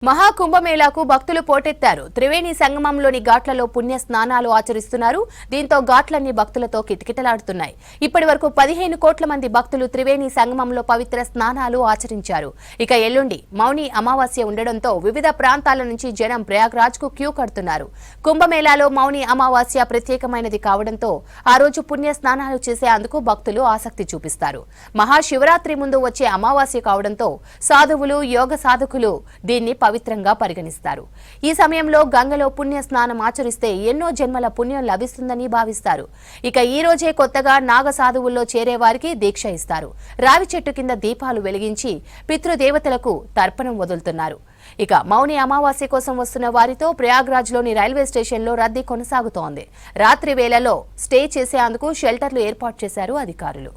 మహాకుంభమేళాకు భక్తులు పోటెత్తారు. త్రివేణి సంగమంలోని ఘాట్లలో పుణ్య స్నానాలు ఆచరిస్తున్నారు. దీంతో ఘాట్లన్నీ భక్తులతో కిటకిటలాడుతున్నాయి. ఇప్పటివరకు 15 కోట్ల మంది భక్తులు త్రివేణి సంగమంలో పవిత్ర స్నానాలు ఆచరించారు. ఇక ఎల్లుండి మౌని అమావాస్య ఉండడంతో వివిధ ప్రాంతాల నుంచి జనం ప్రయాగ్రాజ్కు క్యూ కడుతున్నారు. కుంభమేళాలో మౌని అమావాస్య ప్రత్యేకమైనది కావడంతో ఆ రోజు పుణ్య స్నానాలు చేసేందుకు భక్తులు ఆసక్తి చూపిస్తారు. మహాశివరాత్రి ముందు వచ్చే అమావాస్య కావడంతో సాధువులు, యోగ సాధకులు దీన్ని పవిత్రంగా పరిగణిస్తారు. ఈ సమయంలో గంగలో పుణ్య స్నానం ఆచరిస్తే ఎన్నో జన్మల పుణ్యం లభిస్తుందని భావిస్తారు. ఇక ఈ రోజే కొత్తగా నాగ సాధువుల్లో చేరేవారికి దీక్ష ఇస్తారు. రావి చెట్టు కింద దీపాలు వెలిగించి పితృదేవతలకు తర్పణం వదులుతున్నారు. ఇక మౌని అమావాస్య కోసం వస్తున్న వారితో ప్రయాగ్రాజ్లోని రైల్వే స్టేషన్లో రద్దీ కొనసాగుతోంది. రాత్రి వేళలో స్టే చేసేందుకు షెల్టర్లు ఏర్పాటు చేశారు అధికారులు.